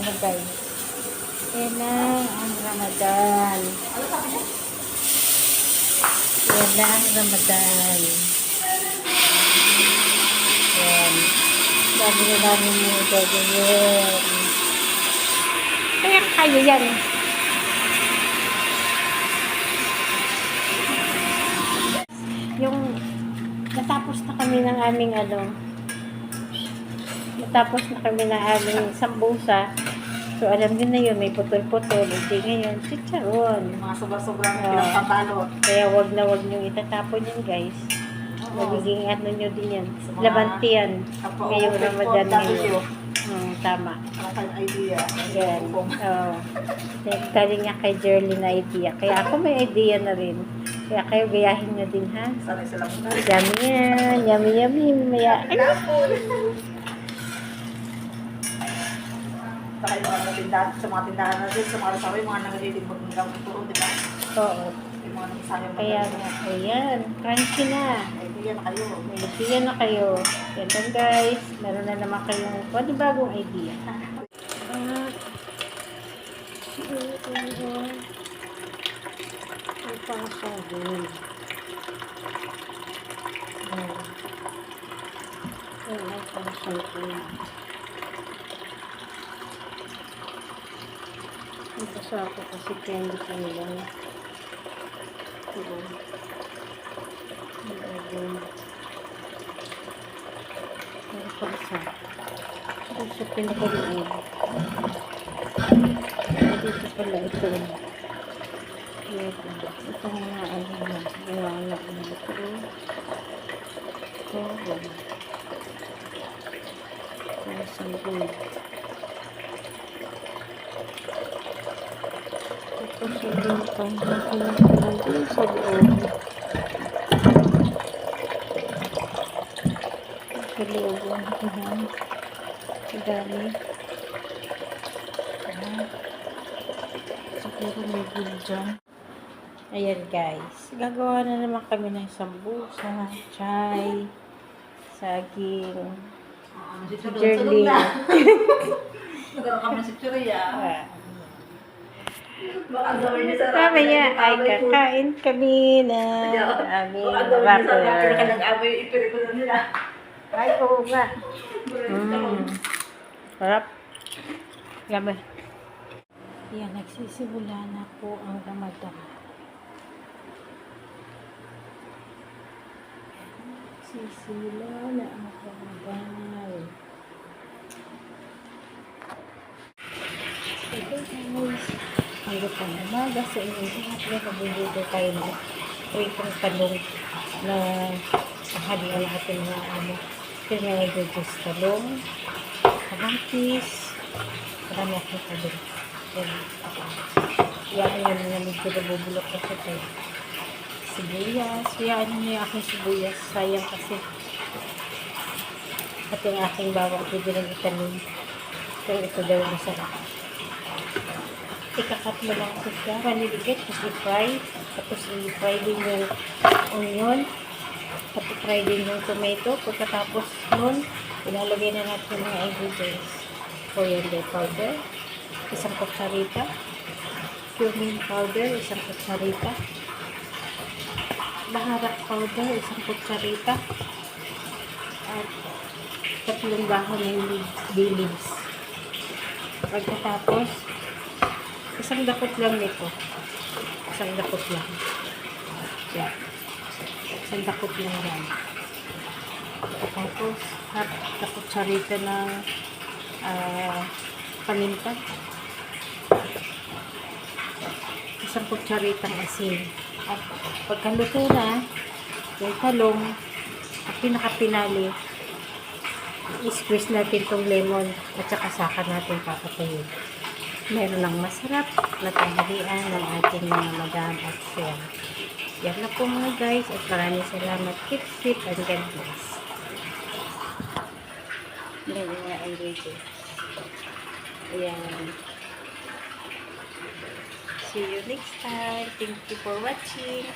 mo guys. Yan na ang Ramadan. Yan na ang Ramadan. Yan. Sabi na namin yung gagawin. Kaya kayo yan. Yung natapos na kami ng aming natapos na kami ng aming sambusa. So, alam niyo na yun, may putol-putol. Hindi ngayon, chicharon. Mga sobra-sobrang pinagpabalot. Kaya wag nyo itatapon yun, guys. Magiging nyo din yan. Labanti yan. Ngayong Ramadan ngayon. Tama. Ang idea. Yan. Galing nga kay Jerly na idea. Kaya ako may idea na rin. Kaya kayo gayahin nyo din, ha? Sanay sila muna. Yummy yan. Yummy, yummy. Maya. Saka yung mga tindahan, sa mga tindahan natin, sa mga restaurant, yung mga nagaliling mag-gamit turo, di ba? Oo. Yung mga nagsayang Kaya nga. Ayan. Crunchy na. idea na kayo. May idea na kayo. Yan lang, guys. Meron na naman kayong bagong idea. Ay, pasagin. Ay, pasagin. Ito sa ako kasi candy ko nila. Ito. Pero pagsa. Ito sa pinakaliit. Dito pala ito. Ito nga na. Iwala na ito. Ito. Ito sa good. Ito sa good. Ito sa loob. Sa loob. Ang dami. Siguro may good dyan. Ayan guys. Gagawa na naman kami ng sambusa, chai, saging, jerly. Nagkaroon kami ng sitsurya. Baka gawin niya sa Mamaya ay kakain kami na aming rapper. Nag-aboy, ipirikulo nila. Ay, oo nga. Sarap. Yummy. Yan, nagsisimula na po ang Ramadan. Nagsisimula na ang Ramadan. Ito guys, hanggang pang umaga sa inyong lahat na nabubuto tayo ng pritong talong na sahali ang lahat ng mga kaya i-reduce talong, kamatis, marami akong talong. Yan na medyo nabubulok kasi tayo. Sibuyas. Yan yung aking sibuyas. Sayang kasi. At yung aking bawang pwede lang itanim. Pero ito daw masarap. Ikakat mo lang ito siya. Maniligat. Tapos i-fry. Tapos i-fry din yung onion. Tapos i-fry din yung tomato. Pagkatapos nun, ilalagay na natin yung mga ingredients. Coriander powder. Isang kutsarita. Cumin powder. Isang kutsarita. Baharak powder. Isang kutsarita. At 3 dahon ng bay leaves. Pagkatapos, isang dakot lang nito. Isang dakot lang. Yan. Isang dakot lang yan. Pagkatapos, kutsarita ng paminta. Isang kutsaritang asin. At pagkaluto na, yung talong, at pinakapinali, i-squeeze natin itong lemon at saka saka natin papatayin. Meron ng masarap na tanghalian ng ating mga madam at siya. Yan na po mga guys at maraming salamat. Keep safe and God bless. Yan yung mga ingredients. Ayan. See you next time. Thank you for watching.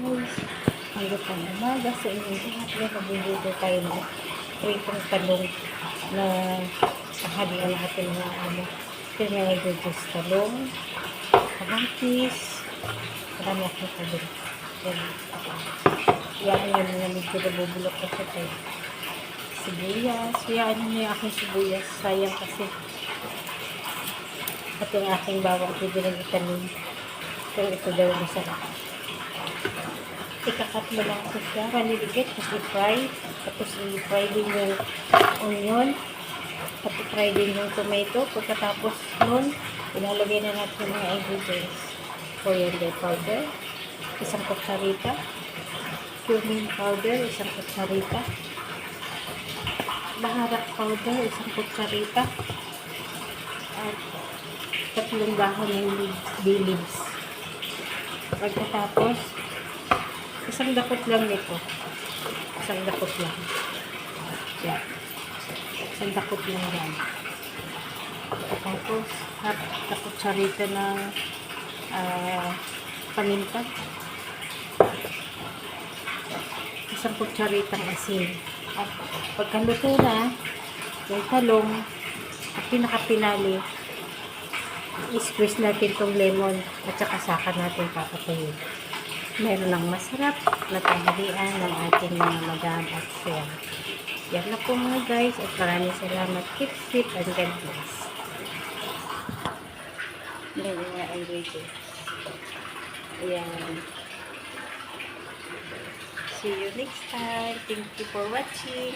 guys. Hanggang pang umaga sa inyong lahat. Ngayon, magbibigay tayo ng pritong talong na sahalian natin mga Kaya may ingredients talong, kamatis, marami akong talong. Yan na medyo nabubulok kasi tayo. Sibuyas. Yan yung aking sibuyas. Sayang kasi. At yung aking bawang pwede lang itanim. Pero ito daw masarap. Ikakat mo lang ito siya. Maniligit. Tapos i-fry. Tapos i-fry din yung onion. At i-fry din yung tomato. Pagkatapos nun, ilalagay na natin yung mga ingredients. Coriander powder. Isang kutsarita. Cumin powder. Isang kutsarita. Baharak powder. Isang kutsarita. At 3 dahon ng bay leaves. Pagkatapos, isang dakot lang nito. Isang dakot lang. Yan. Isang dakot lang yan. Pagkatapos, kutsarita ng paminta. Isang kutsaritang asin. At pagkaluto na, yung talong, at pinakapinali, i-squeeze natin itong lemon at saka natin papatayin. Meron ng masarap na tanghalian ng ating mga madam at chef. Yan na po mga guys at maraming salamat. Keep safe and God bless. Yan yung mga ingredients. Ayan. See you next time. Thank you for watching.